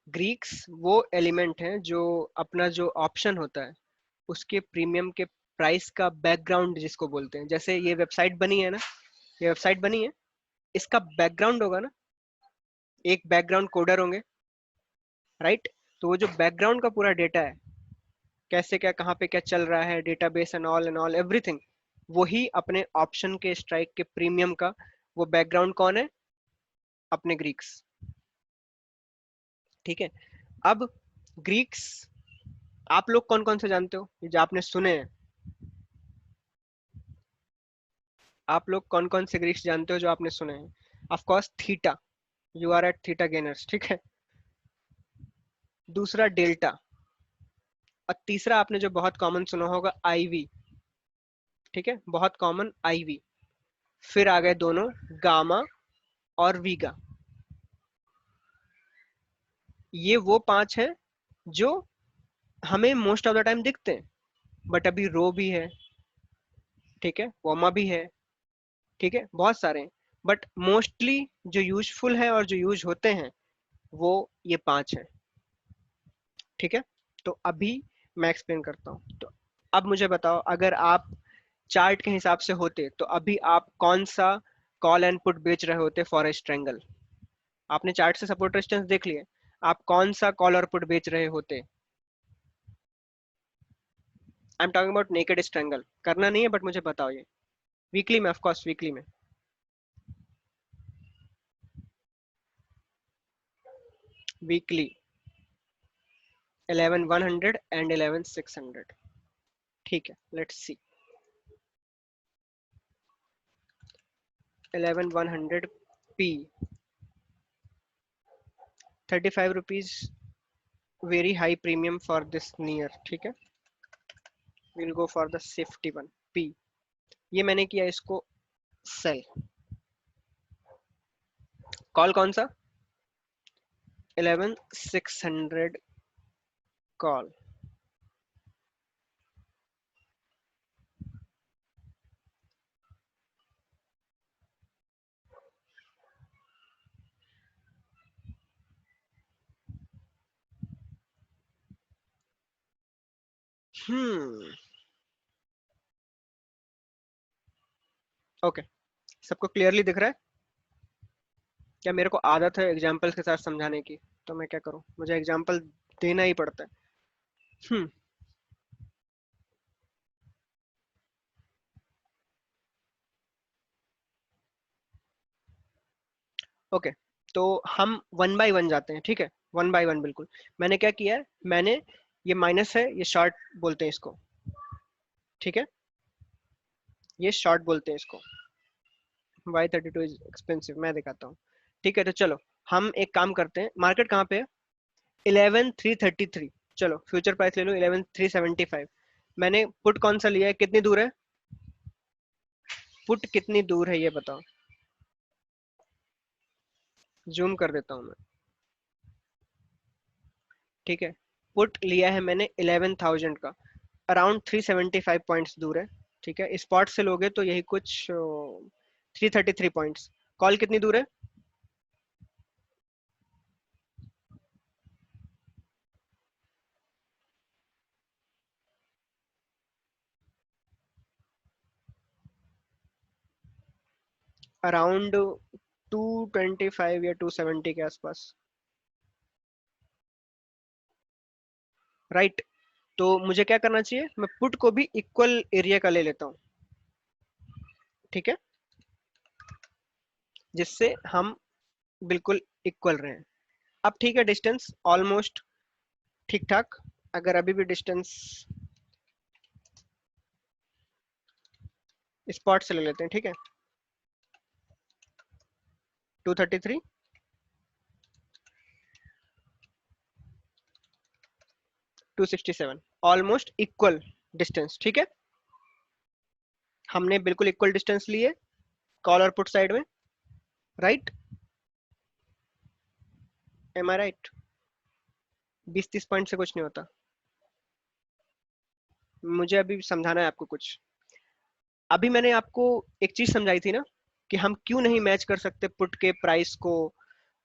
Greeks वो element हैं जो अपना जो ऑप्शन होता है उसके प्रीमियम के प्राइस का बैकग्राउंड जिसको बोलते हैं। जैसे ये वेबसाइट बनी है ना, ये वेबसाइट बनी है, इसका बैकग्राउंड होगा ना, एक बैकग्राउंड कोडर होंगे, राइट। तो वो जो बैकग्राउंड का पूरा डेटा है, कैसे क्या कहाँ पे क्या चल रहा है, डेटाबेस एंड ऑल एवरीथिंग, वही अपने ऑप्शन के स्ट्राइक के प्रीमियम का वो बैकग्राउंड कौन है, अपने ग्रीक्स। ठीक है। अब ग्रीक्स आप लोग कौन कौन से जानते हो, ये जो आपने सुने हैं, आप लोग कौन कौन से ग्रीक्स जानते हो जो आपने सुने हैं? Of course theta, you are at theta gainers, ठीक है। दूसरा डेल्टा, और तीसरा आपने जो बहुत कॉमन सुना होगा आईवी, ठीक है, बहुत कॉमन आईवी। फिर आ गए दोनों गामा और वीगा। ये वो पांच हैं जो हमें मोस्ट ऑफ द टाइम दिखते हैं, बट अभी रो भी है, ठीक है, वोमा भी है, ठीक है, बहुत सारे हैं, बट मोस्टली जो यूजफुल है और जो यूज होते हैं वो ये पांच हैं। ठीक है। तो अभी मैं एक्सप्लेन करता हूँ। तो अब मुझे बताओ, अगर आप चार्ट के हिसाब से होते तो अभी आप कौन सा कॉल एंड पुट बेच रहे होते फॉर ए ट्रायंगल? आपने चार्ट से सपोर्ट रेजिस्टेंस देख लिए, आप कौन सा कॉल और पुट बेच रहे होते? आई am talking about naked strangle, करना नहीं है बट मुझे बताओ ये। वीकली में, ऑफ कोर्स वीकली में। Weekly 11,100 and 11,600। ठीक है, let's see. 11,100 P, 35 rupees, very high premium for this near, ठीक है। Will go for the safety one P. ये मैंने किया इसको सेल। कॉल कौन सा? 11,600 कॉल। हम्म, ओके, सबको क्लियरली दिख रहा है? क्या मेरे को आदत है एग्जाम्पल्स के साथ समझाने की, तो मैं क्या करूं, मुझे एग्जाम्पल देना ही पड़ता है। हम्म, ओके। तो हम वन बाय वन जाते हैं, ठीक है, वन बाय वन बिल्कुल। मैंने क्या किया है, मैंने, ये माइनस है, ये शॉर्ट बोलते हैं इसको, ठीक है, ये शॉर्ट बोलते हैं इसको। Y32 इज एक्सपेंसिव, मैं दिखाता हूँ। ठीक है, तो चलो हम एक काम करते हैं, मार्केट कहाँ पे है? 11,333। चलो फ्यूचर प्राइस ले लो 11,375। मैंने पुट कौन सा लिया है, कितनी दूर है पुट, कितनी दूर है ये बताओ, जूम कर देता हूँ मैं। ठीक है, पुट लिया है मैंने 11,000 का, अराउंड 375 पॉइंट्स दूर है। ठीक है, स्पॉट से लोगे तो यही कुछ 333 पॉइंट्स। कॉल कितनी दूर है? अराउंड 225 या 270 के आसपास, राइट। तो मुझे क्या करना चाहिए, मैं पुट को भी इक्वल एरिया का ले लेता हूँ, ठीक है, जिससे हम बिल्कुल इक्वल रहें। अब ठीक है, डिस्टेंस ऑलमोस्ट ठीक ठाक। अगर अभी भी डिस्टेंस स्पॉट से ले लेते हैं, ठीक है, 233, 267, ऑलमोस्ट इक्वल डिस्टेंस, ठीक है। हमने बिल्कुल इक्वल डिस्टेंस लिए कॉल और पुट साइड में, राइट, एम आई राइट? 20-30 पॉइंट से कुछ नहीं होता। मुझे अभी समझाना है आपको कुछ। अभी मैंने आपको एक चीज समझाई थी ना, कि हम क्यों नहीं मैच कर सकते पुट के प्राइस को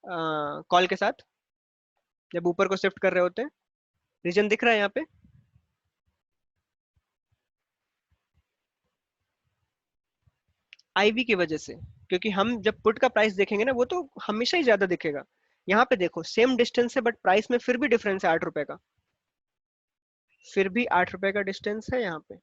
कॉल के साथ। जब ऊपर को शिफ्ट कर रहे होते हैं, रीजन दिख रहा है यहाँ पे? आईवी की वजह से, क्योंकि हम जब पुट का प्राइस देखेंगे ना वो तो हमेशा ही ज्यादा दिखेगा। यहाँ पे देखो सेम डिस्टेंस है बट प्राइस में फिर भी डिफरेंस है 8 रुपए का, फिर भी 8 रुपए का डिस्टेंस है यहाँ पे।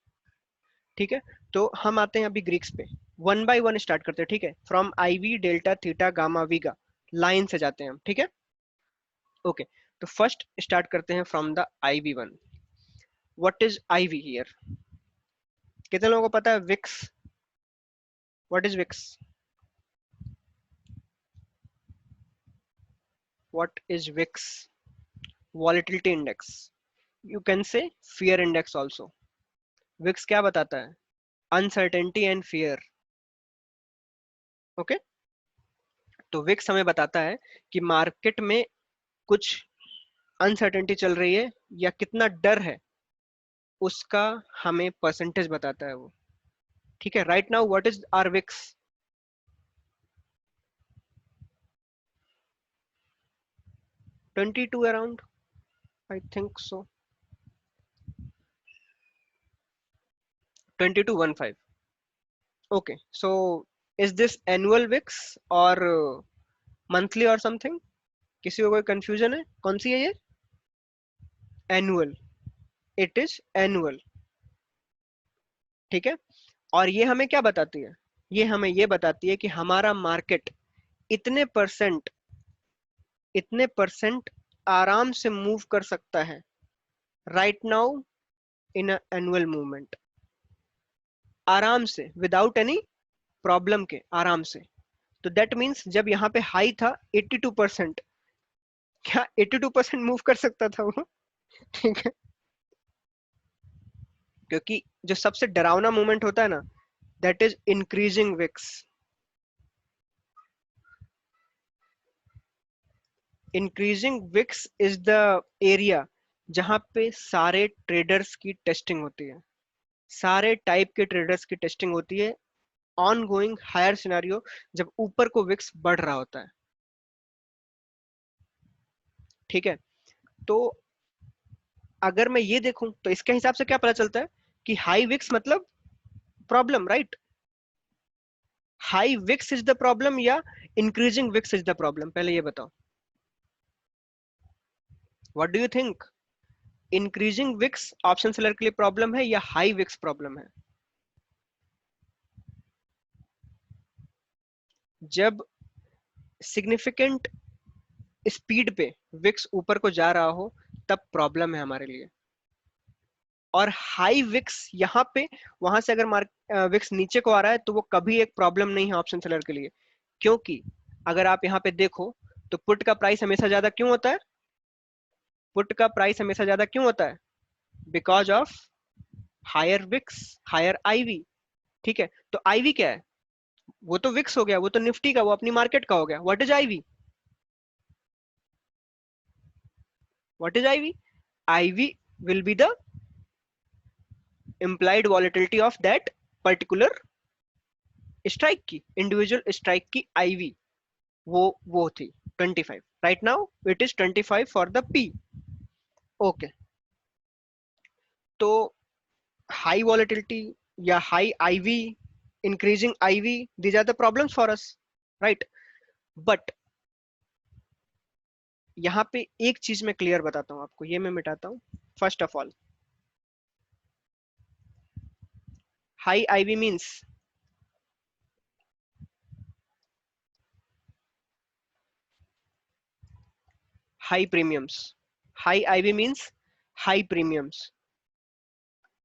ठीक है, तो हम आते हैं अभी ग्रीक्स पे, वन बाय वन स्टार्ट करते हैं। ठीक है, from I V delta theta gamma vega, line से जाते हैं हम। ठीक है, ओके। तो फर्स्ट स्टार्ट करते हैं from the IV one what. Is IV here वी हियर? कितने लोगों को पता है VIX? What is VIX? What is VIX? Volatility index, you can say fear index also. VIX क्या बताता है? Uncertainty and fear. ओके, तो विक्स हमें बताता है कि मार्केट में कुछ अनसर्टेनिटी चल रही है या कितना डर है, उसका हमें परसेंटेज बताता है वो। ठीक है, right now what is our VIX? 22 around, I think so, 2215। Okay, so is this annual VIX और मंथली और समथिंग? किसी को कोई कंफ्यूजन है कौन सी है ये? Annual, it is annual. ठीक है, और ये हमें क्या बताती है? ये हमें ये बताती है कि हमारा मार्केट इतने परसेंट, इतने परसेंट आराम से मूव कर सकता है right now in annual movement, आराम से, विदाउट एनी प्रॉब्लम के, आराम से। तो दैट मीन्स जब यहाँ पे हाई था 82%, क्या 82% मूव कर सकता था वो? ठीक है, क्योंकि जो सबसे डरावना मूवमेंट होता है ना, that is increasing VIX. Increasing VIX is the area जहां पे सारे ट्रेडर्स की टेस्टिंग होती है, सारे टाइप के ट्रेडर्स की टेस्टिंग होती है ऑन गोइंग हायर सिनेरियो, जब ऊपर को विक्स बढ़ रहा होता है। ठीक है, तो अगर मैं ये देखूं तो इसके हिसाब से क्या पता चलता है कि हाई विक्स मतलब problem, right? High VIX is the problem या increasing VIX is the problem? पहले ये बताओ, what do you think? Increasing VIX option seller के लिए प्रॉब्लम है या हाई विक्स प्रॉब्लम है? जब सिग्निफिकेंट स्पीड पे विक्स ऊपर को जा रहा हो तब प्रॉब्लम है हमारे लिए। और हाई विक्स यहाँ पे, वहां से अगर मार्क विक्स नीचे को आ रहा है तो वो कभी एक प्रॉब्लम नहीं है ऑप्शन सेलर के लिए, क्योंकि अगर आप यहाँ पे देखो तो पुट का प्राइस हमेशा ज्यादा क्यों होता है? पुट का प्राइस हमेशा ज्यादा क्यों होता है? Because of higher VIX, higher IV. ठीक है, तो आईवी क्या है? वो तो विक्स हो गया, वो तो निफ्टी का, वो अपनी मार्केट का हो गया। What is IV? What is IV? IV will be the implied volatility of that particular strike की, इंडिविजुअल स्ट्राइक की आईवी, वो थी 25। Right now it is 25 for the P. Okay, तो हाई वॉलेटिलिटी या high IV, increasing IV, these are the problems for us, right? But यहाँ पे एक चीज मैं क्लियर बताता हूँ आपको, ये मैं मिटाता हूँ। First of all, high IV means high premiums. High IV means high premiums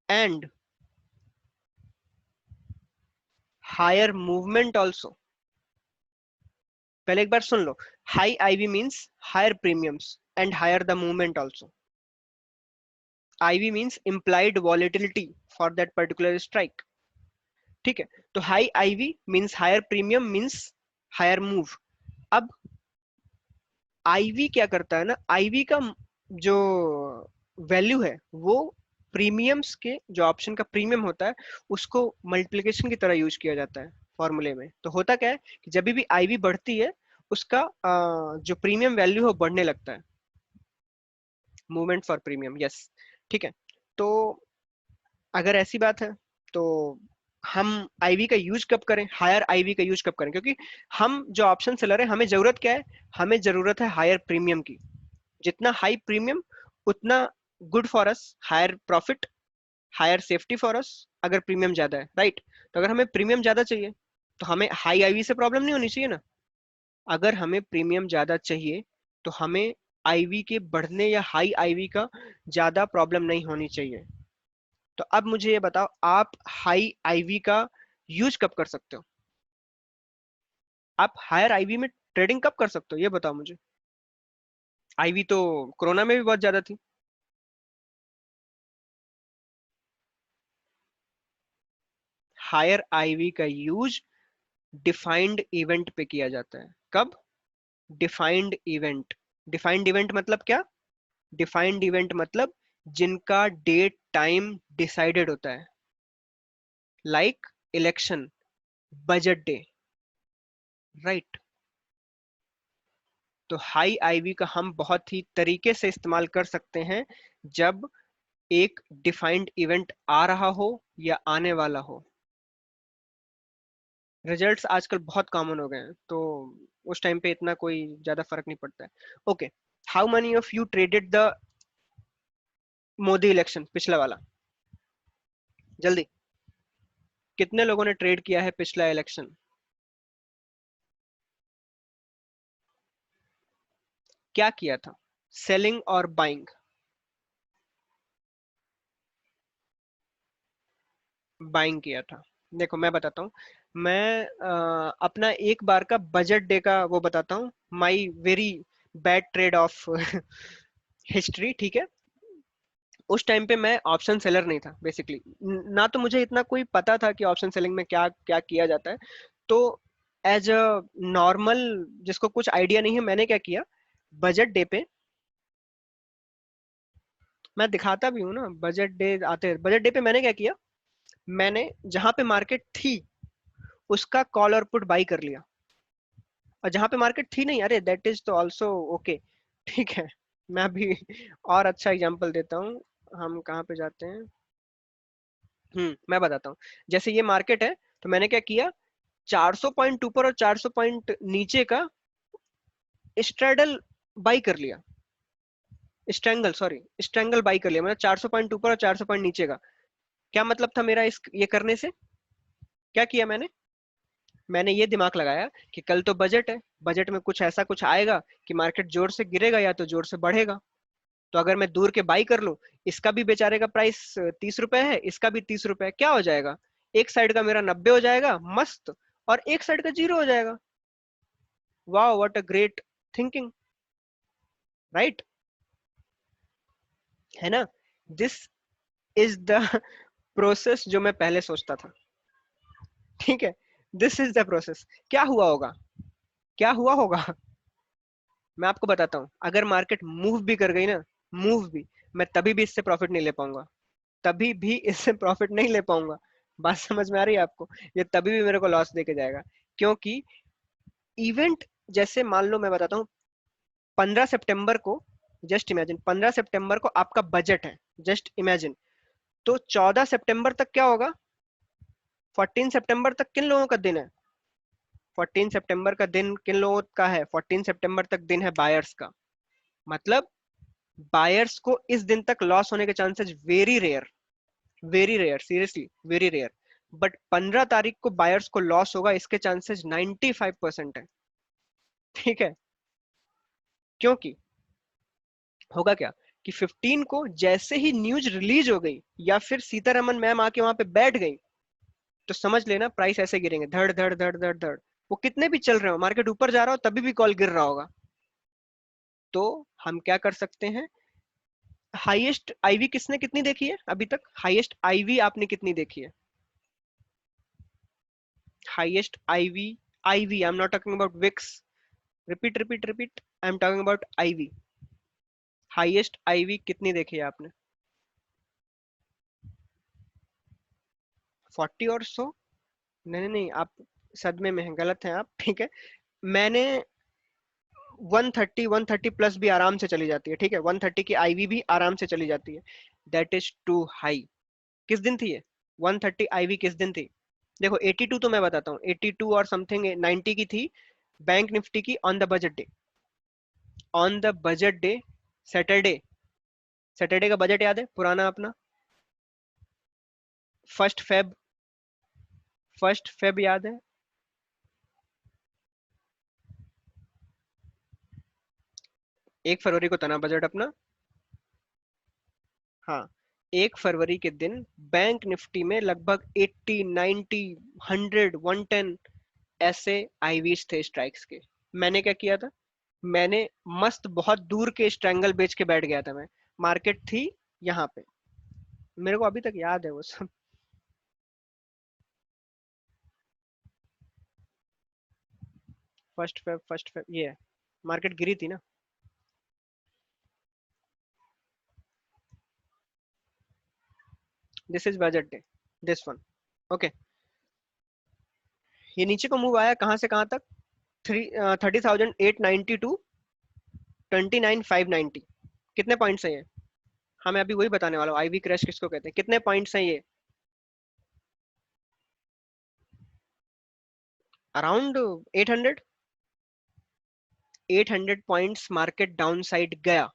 and higher movement also. पहले एक बार सुन लो, high IV means higher premiums and higher the movement also. IV means implied volatility for that particular strike. ठीक है, तो high IV means higher premium means higher move. अब IV क्या करता है ना, IV का जो वैल्यू है वो प्रीमियम्स के, जो ऑप्शन का प्रीमियम होता है उसको मल्टीप्लिकेशन की तरह यूज किया जाता है फॉर्मूले में। तो होता क्या है कि जब भी आईवी बढ़ती है उसका जो प्रीमियम वैल्यू है वो बढ़ने लगता है। Movement for premium, yes. ठीक है, तो अगर ऐसी बात है तो हम आईवी का यूज कब करें, हायर आईवी का यूज कब करें? क्योंकि हम जो ऑप्शन सेलर है, हमें जरूरत क्या है? हमें जरूरत है हायर प्रीमियम की। जितना हाई प्रीमियम उतना good for us, higher profit, higher safety for us, अगर प्रीमियम ज्यादा है, राइट? तो अगर हमें प्रीमियम ज्यादा चाहिए तो हमें हाई आईवी से प्रॉब्लम नहीं होनी चाहिए ना। अगर हमें प्रीमियम ज्यादा चाहिए तो हमें आईवी के बढ़ने या हाई आईवी का ज्यादा प्रॉब्लम नहीं होनी चाहिए। तो अब मुझे ये बताओ, आप हाई आईवी का यूज कब कर सकते हो? आप हायर आईवी में ट्रेडिंग कब कर सकते हो, ये बताओ मुझे। आईवी तो कोरोना में भी बहुत ज्यादा थी। हायर आईवी का यूज डिफाइंड इवेंट पे किया जाता है। कब? Defined event. डिफाइंड इवेंट मतलब क्या? डिफाइंड इवेंट मतलब जिनका डेट टाइम डिसाइडेड होता है, like election, budget day, right? तो हाई आईवी का हम बहुत ही तरीके से इस्तेमाल कर सकते हैं जब एक डिफाइंड इवेंट आ रहा हो या आने वाला हो। रिजल्ट्स आजकल बहुत कॉमन हो गए हैं, तो उस टाइम पे इतना कोई ज्यादा फर्क नहीं पड़ता है। Okay, how many of you traded the Modi election, पिछला वाला? जल्दी, कितने लोगों ने ट्रेड किया है पिछला इलेक्शन? क्या किया था, सेलिंग और बाइंग? बाइंग किया था। देखो मैं बताता हूँ, मैं अपना एक बार का बजट डे का वो बताता हूँ, my very bad trade off history, ठीक है? उस टाइम पे मैं ऑप्शन सेलर नहीं था बेसिकली, ना तो मुझे इतना कोई पता था कि ऑप्शन सेलिंग में क्या क्या किया जाता है। तो एज अ नॉर्मल जिसको कुछ आइडिया नहीं है, मैंने क्या किया, बजट डे पे, मैं दिखाता भी हूँ ना, बजट डे आते हैं, बजट डे पे मैंने क्या किया, मैंने जहां पे मार्केट थी उसका कॉल और पुट बाई कर लिया, और जहां पे मार्केट थी नहीं, अरे दैट इज तो ऑल्सो ओके, ठीक है? मैं अभी और अच्छा एग्जांपल देता हूँ। हम कहाँ पे जाते हैं? मैं बताता हूँ। जैसे ये मार्केट है, तो मैंने क्या किया, 400 पॉइंट ऊपर और 400 पॉइंट नीचे का स्ट्रेडल बाई कर लिया, स्ट्रेंगल, सॉरी, स्ट्रेंगल बाई कर लिया, मतलब 400 पॉइंट ऊपर और 400 पॉइंट नीचे का। क्या मतलब था मेरा इस ये करने से? क्या किया मैंने? मैंने ये दिमाग लगाया कि कल तो बजट है, बजट में कुछ ऐसा कुछ आएगा कि मार्केट जोर से गिरेगा या तो जोर से बढ़ेगा। तो अगर मैं दूर के बाई कर लूं, इसका भी बेचारे का प्राइस 30 रुपए है, इसका भी 30 रुपए है, क्या हो जाएगा? एक साइड का मेरा 90 हो जाएगा, मस्त, और एक साइड का 0 हो जाएगा। वाह, what a great thinking, right? है ना? दिस इज द प्रोसेस जो मैं पहले सोचता था, ठीक है? This is the process. क्या हुआ होगा, क्या हुआ होगा? मैं आपको बताता हूँ, अगर मार्केट मूव भी कर गई ना, मूव भी, मैं तभी भी इससे प्रॉफिट नहीं ले पाऊंगा, तभी भी इससे प्रॉफिट नहीं ले पाऊंगा। बात समझ में आ रही है आपको? ये तभी भी मेरे को लॉस देके जाएगा, क्योंकि इवेंट, जैसे मान लो मैं बताता हूँ, 15 सितंबर को, जस्ट इमेजिन 15 सितंबर को आपका बजट है, जस्ट इमेजिन, तो 14 सितंबर तक क्या होगा? 14 सितंबर तक किन लोगों का दिन है? 14 सितंबर का दिन किन लोगों का है? 14 सितंबर तक दिन है बायर्स का। मतलब बायर्स को इस दिन तक लॉस होने के chances very rare, very rare, seriously very rare. But 15 तारीख को बायर्स को लॉस होगा, इसके चांसेस 95% है, ठीक है? क्योंकि होगा क्या, कि 15 को जैसे ही न्यूज रिलीज हो गई या फिर सीतारमन मैम आके वहां पे बैठ गई, तो समझ लेना प्राइस ऐसे गिरेंगे, धड़ धड़ धड़ धड़ धड़। वो कितने भी चल रहे हो, मार्केट ऊपर जा रहा हो, तभी भी कॉल गिर रहा होगा। तो हम क्या कर सकते हैं, हाईएस्ट आईवी किसने कितनी देखी है अभी तक? हाईएस्ट आईवी आपने कितनी देखी है? Highest IV, IV, I am not talking about VIX, repeat repeat repeat, I am talking about IV. Highest IV कितनी देखी है आपने? 40 और 100? नहीं नहीं नहीं, आप सदमे में हैं, गलत हैं आप, ठीक है? मैंने 130 प्लस भी आराम से चली जाती है, ठीक है, 130 की आईवी भी आराम से चली जाती है। That is too high. किस दिन थी ये 130 आईवी, किस दिन थी? देखो 82 तो मैं बताता हूँ, 82 और समथिंग 90 की थी बैंक निफ्टी की on the budget day. On the budget day, Saturday, Saturday का बजट याद है पुराना अपना, फर्स्ट फेब, फर्स्ट फेब याद है? 1 फरवरी को था ना बजट अपना? हाँ, 1 फरवरी के दिन बैंक निफ्टी में लगभग 80, 90, 100, 110 ऐसे आईवीज थे स्ट्राइक्स के। मैंने क्या किया था, मैंने मस्त बहुत दूर के स्ट्रैंगल बेच के बैठ गया था मैं। मार्केट थी यहाँ पे, मेरे को अभी तक याद है वो सब। फर्स्ट फेब ये है, मार्केट गिरी थी ना। This is budget day, this one. Okay, ये नीचे को मूव आया कहाँ से कहाँ तक? 30,892, 29,590। कितने पॉइंट्स हैं ये? हाँ मैं अभी वही बताने वाला हूँ, आईवी क्रैश किसको कहते हैं, कितने पॉइंट्स हैं ये? Around 800, 800 points market down side गया।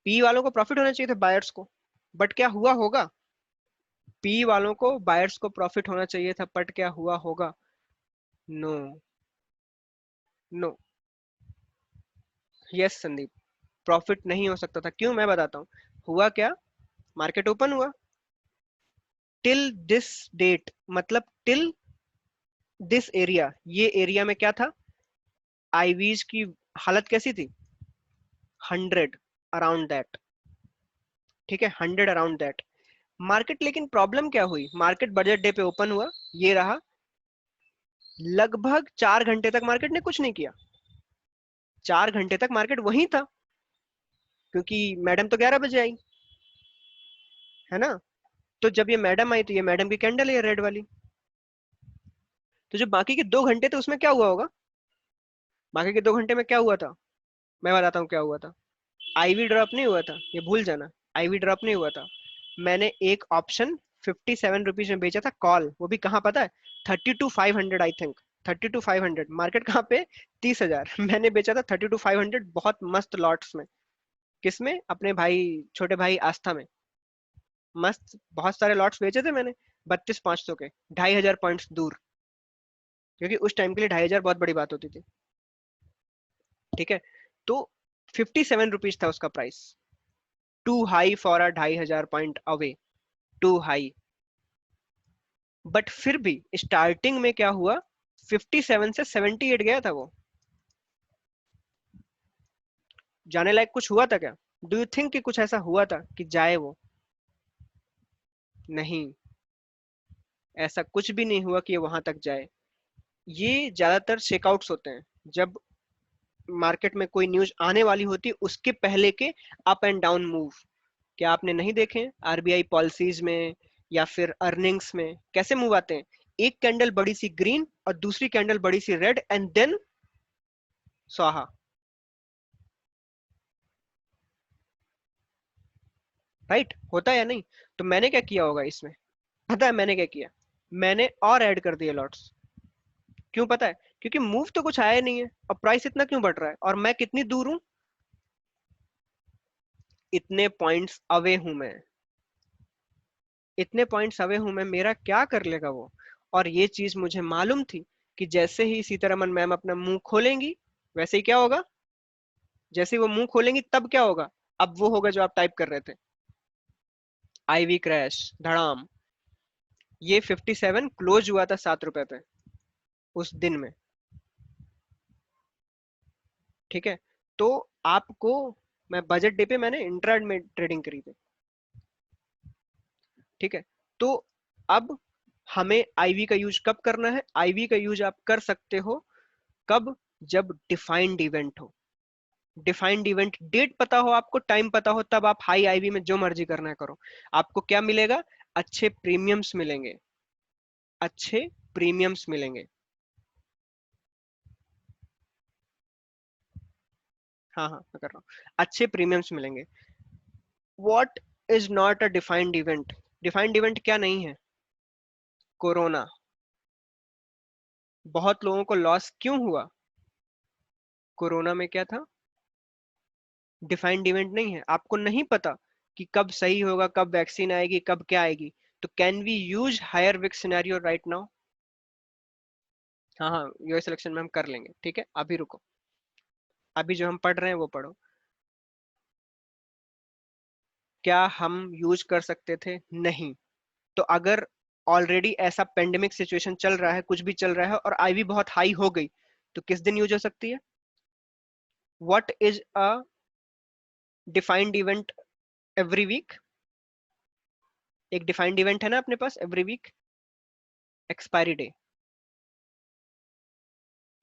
पी वालों को प्रॉफिट होना चाहिए था, बायर्स को, बट क्या हुआ होगा? पी वालों को, बायर्स को प्रॉफिट होना चाहिए था, बट क्या हुआ होगा? No, no, yes Sandeep, profit नहीं हो सकता था। क्यों, मैं बताता हूँ। हुआ क्या, मार्केट ओपन हुआ, टिल दिस डेट, मतलब टिल दिस एरिया, ये एरिया में क्या था, आईवीज की हालत कैसी थी? 100 अराउंड दैट, ठीक है, 100 अराउंड दैट। मार्केट, लेकिन प्रॉब्लम क्या हुई, मार्केट बजट डे पे ओपन हुआ, ये रहा, लगभग 4 घंटे तक मार्केट ने कुछ नहीं किया। 4 घंटे तक मार्केट वहीं था, क्योंकि मैडम तो 11 बजे आई, है ना? तो जब ये मैडम आई तो ये मैडम की कैंडल है रेड वाली। तो जो बाकी के 2 घंटे थे उसमें क्या हुआ होगा? बाकी के 2 घंटे में क्या हुआ था, मैं बताता हूँ क्या हुआ था। आईवी ड्रॉप नहीं हुआ था, ये भूल जाना, आईवी ड्रॉप नहीं हुआ था। मैंने एक ऑप्शन 57 रुपीज में बेचा था, कॉल, वो भी कहाँ पता है? 32,500 आई थिंक, 32,500, मार्केट कहाँ पे? 30,000। मैंने बेचा था 32,500, बहुत मस्त लॉट्स में। किसमें? अपने भाई, छोटे भाई आस्था में। मस्त बहुत सारे लॉट्स बेचे थे मैंने, 32,500 के, 2,500 पॉइंट्स दूर, क्योंकि उस टाइम के लिए 2,500 बहुत बड़ी बात होती थी, ठीक है। तो 57 रुपीज था उसका price, too high for a 2,500 point away, too high. But फिर भी स्टार्टिंग में क्या हुआ, 57 से 78 गया था वो, जाने लायक कुछ हुआ था क्या? डू यू थिंक कि कुछ ऐसा हुआ था कि जाए वो? नहीं, ऐसा कुछ भी नहीं हुआ कि ये वहां तक जाए। ये ज्यादातर शेकआउट्स होते हैं, जब मार्केट में कोई न्यूज आने वाली होती है उसके पहले के अप एंड डाउन मूव। क्या आपने नहीं देखे आरबीआई पॉलिसीज में या फिर अर्निंग्स में कैसे मूव आते हैं? एक कैंडल बड़ी सी ग्रीन और दूसरी कैंडल बड़ी सी रेड, एंड देन स्वाहा, राइट? होता है या नहीं? तो मैंने क्या किया होगा इसमें, पता है मैंने क्या किया? मैंने और ऐड कर दिए लॉट्स। क्यों पता है? क्योंकि मूव तो कुछ आया नहीं है, और प्राइस इतना क्यों बढ़ रहा है, और मैं कितनी दूर हूं? इतने पॉइंट्स अवे हूं मैं, इतने पॉइंट्स अवे हूं मैं, मेरा क्या कर लेगा वो? और ये चीज मुझे मालूम थी कि जैसे ही सीतारमन मैम अपना मुंह खोलेंगी, वैसे ही क्या होगा, जैसे ही वो मुंह खोलेंगी तब क्या होगा? अब वो होगा जो आप टाइप कर रहे थे, आईवी क्रैश, धड़ाम। ये 57 क्लोज हुआ था 7 रुपए पे उस दिन में, ठीक है। तो आपको, मैं बजट डे पे मैंने इंट्रा में ट्रेडिंग करी थी, ठीक है। तो अब हमें आईवी का यूज कब करना है? आईवी का यूज आप कर सकते हो कब? जब डिफाइंड इवेंट हो, डिफाइंड इवेंट, डेट पता हो आपको, टाइम पता हो, तब आप हाई आईवी में जो मर्जी करना है करो। आपको क्या मिलेगा? अच्छे प्रीमियम्स मिलेंगे, अच्छे प्रीमियम्स मिलेंगे। हाँ हाँ मैं कर रहा हूँ, अच्छे प्रीमियम्स मिलेंगे। What is not a defined event? Defined event क्या नहीं है? कोरोना। बहुत लोगों को लॉस क्यों हुआ? कोरोना में क्या था? डिफाइंड इवेंट नहीं है, आपको नहीं पता कि कब सही होगा, कब वैक्सीन आएगी, कब क्या आएगी। तो can we use higher VIX scenario right now? हाँ हाँ, यूएस सिलेक्शन में हम कर लेंगे, ठीक है, अभी रुको। अभी जो हम पढ़ रहे हैं वो पढ़ो। क्या हम यूज कर सकते थे? नहीं। तो अगर ऑलरेडी ऐसा पेंडेमिक सिचुएशन चल रहा है, कुछ भी चल रहा है और आईवी बहुत हाई हो गई, तो किस दिन यूज हो सकती है? What is a defined event every week? एक डिफाइंड इवेंट है ना अपने पास एवरी वीक, एक्सपायरी डे।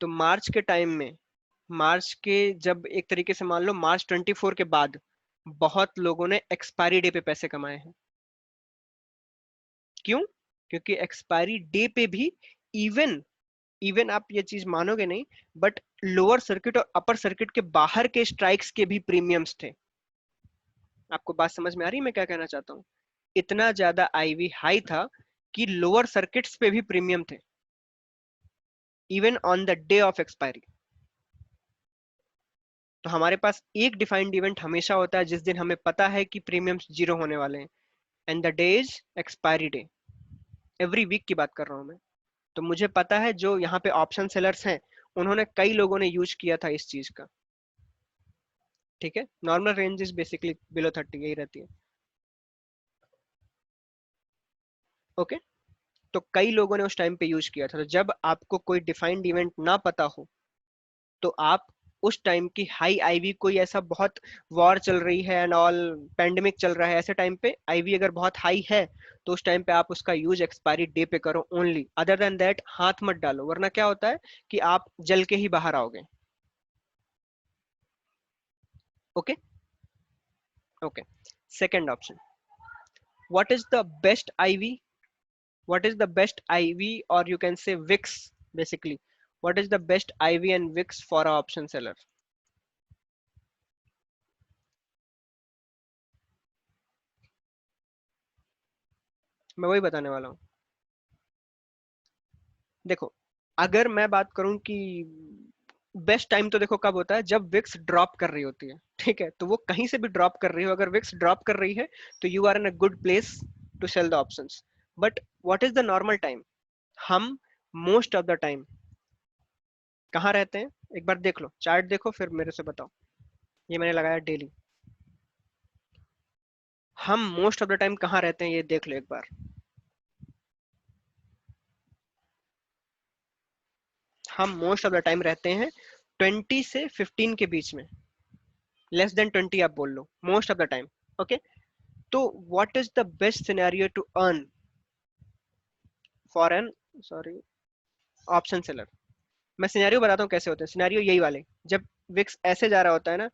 तो मार्च के टाइम में, मार्च के जब एक तरीके से मान लो मार्च 24 के बाद, बहुत लोगों ने एक्सपायरी डे पे पैसे कमाए हैं। क्यों? क्योंकि एक्सपायरी डे पे भी इवन इवन आप ये चीज मानोगे नहीं, बट लोअर सर्किट और अपर सर्किट के बाहर के स्ट्राइक्स के भी प्रीमियम्स थे। आपको बात समझ में आ रही है मैं क्या कहना चाहता हूँ? इतना ज्यादा आईवी हाई था कि लोअर सर्किट्स पे भी प्रीमियम थे, even on the day of expiry. तो हमारे पास एक डिफाइंड इवेंट हमेशा होता है जिस दिन हमें पता है कि प्रीमियम्स जीरो होने वाले हैं, and the day is expiry day. Every week की बात कर रहा हूँ मैं। तो मुझे पता है जो यहाँ पे ऑप्शन सेलर्स हैं, उन्होंने कई लोगों ने यूज किया था इस चीज का। ठीक है, normal range is basically below 30, यही रहती है। ओके। तो कई लोगों ने उस टाइम पे यूज किया था। तो जब आपको कोई डिफाइंड इवेंट ना पता हो, तो आप उस टाइम की हाई आईवी, कोई ऐसा बहुत वॉर चल रही है एंड ऑल, पैंडेमिक चल रहा है, ऐसे टाइम पे आईवी अगर बहुत हाई है, तो उस टाइम पे आप उसका यूज एक्सपायरी डे पे करो ओनली। अदर देन दैट हाथ मत डालो, वरना क्या होता है कि आप जल के ही बाहर आओगे। Okay. Okay. Second option, what is the best IV? what is the best IV, or you can say Wix basically? What is the best IV and Wix for a option seller? मैं वही बताने वाला हूँ। देखो, अगर मैं बात करूं कि बेस्ट टाइम, तो देखो कब होता है, जब विक्स ड्रॉप कर रही होती है। ठीक है, तो वो कहीं से भी ड्रॉप कर रही हो, अगर विक्स ड्रॉप कर रही है तो you are in a good place to sell the options. But what is the normal time? हम मोस्ट ऑफ द टाइम कहाँ रहते हैं? एक बार देख लो, चार्ट देखो फिर मेरे से बताओ। ये मैंने लगाया डेली। हम मोस्ट ऑफ द टाइम कहाँ रहते हैं ये देख लो एक बार। हम मोस्ट ऑफ द टाइम रहते हैं 20 से 15 के बीच में। लेस देन 20 आप बोल लो, most of the time. Okay. तो what is the best scenario to earn for an, sorry, option seller? मैं सिनेरियो बताता हूँ कैसे होते हैं। सिनेरियो यही वाले, जब विक्स ऐसे जा रहा होता है ना,